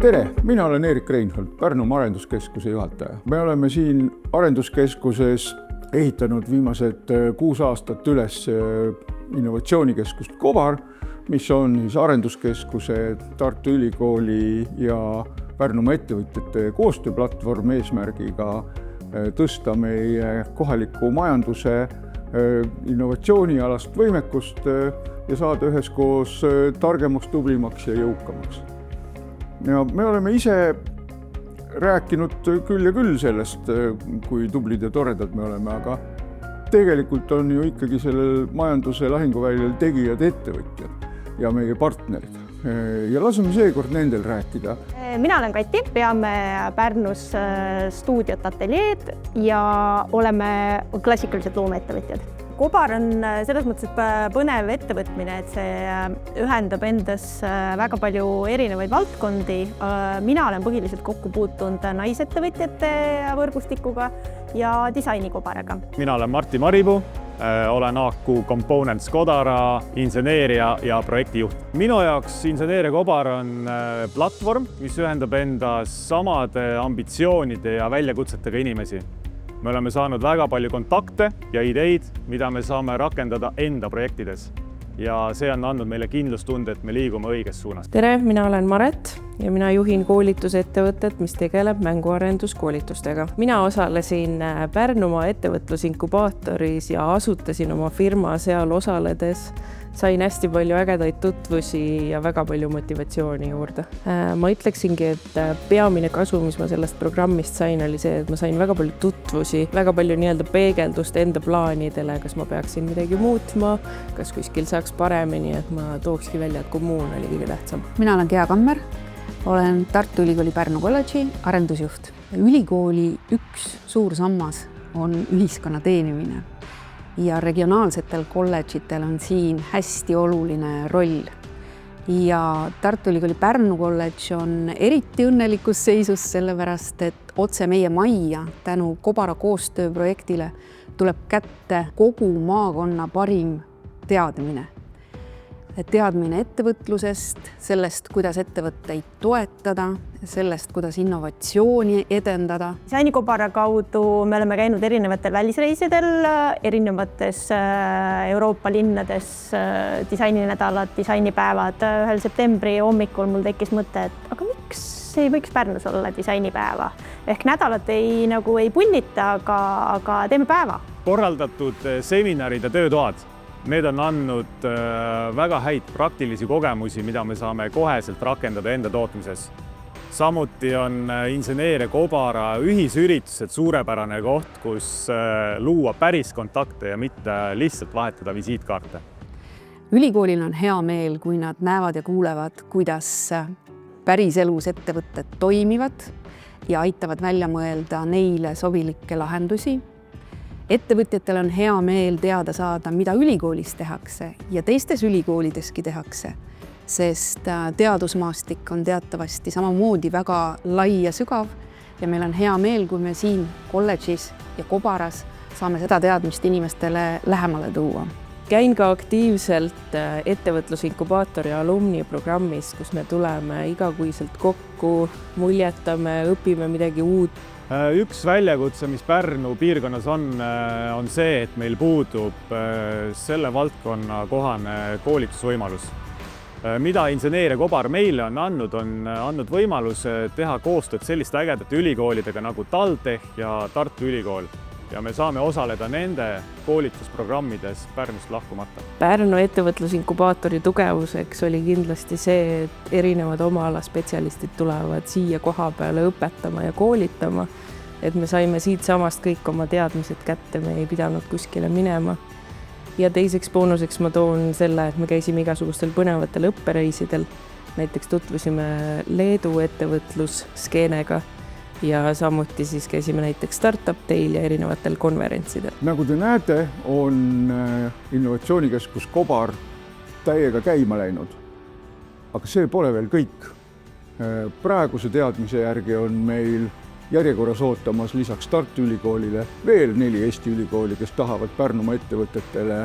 Tere, mina olen Erik Reinhold, Pärnumaa Arenduskeskuse juhataja. Me oleme siin Arenduskeskuses ehitanud viimased 6 aastat üles innovatsioonikeskust Kobar, mis on Arenduskeskuse, Tartu Ülikooli ja Pärnumaa ettevõtjate koostööplatvorm eesmärgiga tõsta meie kohaliku majanduse innovatsioonialast võimekust ja saada üheskoos targemaks, tublimaks ja jõukamaks. Ja me oleme ise rääkinud küll ja küll sellest, kui tublid ja toredad me oleme, aga tegelikult on ju ikkagi sellel majanduse lahinguväljal tegijad, ettevõtjad ja meie partnerid. Ja laseme seekord nendel rääkida. Mina olen Kati, peame Pärnus stuudiot Ateljeed ja oleme klassikalised loomeettevõtjad. Kobar on selles mõttes põnev ettevõtmine, et see ühendab endas väga palju erinevaid valdkondi. Mina olen põhiliselt kokku puutunud naisettevõtjate võrgustikuga ja disainikobaraga. Mina olen Martti Maripuu, olen AQ Components Kodara inseneeria ja projektijuht. Minu jaoks Inseneeria Kobar on platvorm, mis ühendab endas samade ambitsioonide ja väljakutsetega inimesi. Me oleme saanud väga palju kontakte ja ideid, mida me saame rakendada enda projektides. Ja see on andnud meile kindlustunde, et me liigume õiges suunas. Tere, mina olen Maret ja mina juhin koolitusettevõtet, mis tegeleb mänguarenduskoolitustega. Mina osalesin Pärnumaa ettevõtlusinkubaatoris ja asutasin oma firma seal osaledes. Sain hästi palju ägedaid tutvusi ja väga palju motivatsiooni juurde. Ma ütleksingi, et peamine kasu, mis ma sellest programmist sain, oli see, et ma sain väga palju tutvusi, väga palju peegeldust enda plaanidele, kas ma peaksin midagi muutma, kas kuskil saaks paremini, et ma tookski välja, et kommuun oli kõige tähtsam. Mina olen Gea Kammer, olen Tartu Ülikooli Pärnu kolledži arendusjuht. Ülikooli üks suur sammas on ühiskonna teenimine. Ja regionaalsetel kolledžitel on siin hästi oluline roll. Ja Tartu Ülikooli Pärnu kolledž on eriti õnnelikus seisus sellepärast, et otse meie majja tänu Kobara koostööprojektile tuleb kätte kogu maakonna parim teadmine. Teadmine ettevõtlusest, sellest, kuidas ettevõtteid toetada, sellest, kuidas innovatsiooni edendada. Disainikobara kaudu me oleme käinud erinevatel välisreisidel, erinevates Euroopa linnades, disaininädalad, disainipäevad. 1. septembri hommikul mul tekkis mõte, et aga miks ei võiks Pärnus olla disainipäeva? Ehk nädalat ei punnita, aga teeme päeva. Korraldatud seminarid ja töötoad. Need on andnud väga häid praktilisi kogemusi, mida me saame koheselt rakendada enda tootmises. Samuti on Inseneeria Kobara ühisüritused suurepärane koht, kus luua päris kontakte ja mitte lihtsalt vahetada visiitkaarte. Ülikoolil on hea meel, kui nad näevad ja kuulevad, kuidas päriselus ettevõtted toimivad ja aitavad välja mõelda neile sobilikke lahendusi. Ettevõtjatel on hea meel teada saada, mida ülikoolis tehakse ja teistes ülikoolideski tehakse, sest teadusmaastik on teatavasti samamoodi väga lai ja sügav ja meil on hea meel, kui me siin kolledžis ja Kobaras saame seda teadmist inimestele lähemale tuua. Käin ka aktiivselt ettevõtlusinkubaatori alumni programmis, kus me tuleme igakuiselt kokku, muljetame, õpime midagi uut. Üks väljakutse, mis Pärnu piirkonnas on see, et meil puudub selle valdkonna kohane koolitusvõimalus. Mida Inseneeria Kobar meile on andnud võimaluse teha koostööd selliste ägedate ülikoolidega nagu TalTech ja Tartu Ülikool. Ja me saame osaleda nende koolitusprogrammides Pärnust lahkumata. Pärnu ettevõtlusinkubaatori tugevuseks oli kindlasti see, et erinevad oma ala spetsialistid tulevad siia koha peale õpetama ja koolitama, et me saime siit samast kõik oma teadmised kätte, me ei pidanud kuskile minema. Ja teiseks boonuseks ma toon selle, et me käisime igasugustel põnevatel õppereisidel, näiteks tutvusime Leedu ettevõtlusskeenega ja samuti siis käisime näiteks Startup Dail ja erinevatel konverentsidel. Nagu te näete, on innovatsioonikeskus Kobar täiega käima läinud, aga see pole veel kõik. Praeguse teadmise järgi on meil järjekorras ootamas lisaks Tartu Ülikoolile veel 4 Eesti ülikooli, kes tahavad Pärnumaa ettevõtetele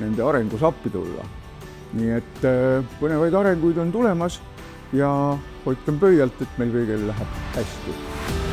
nende arengus appi tulla. Nii et põnevaid arenguid on tulemas ja hoidkem pöialt, et meil kõigil läheb hästi.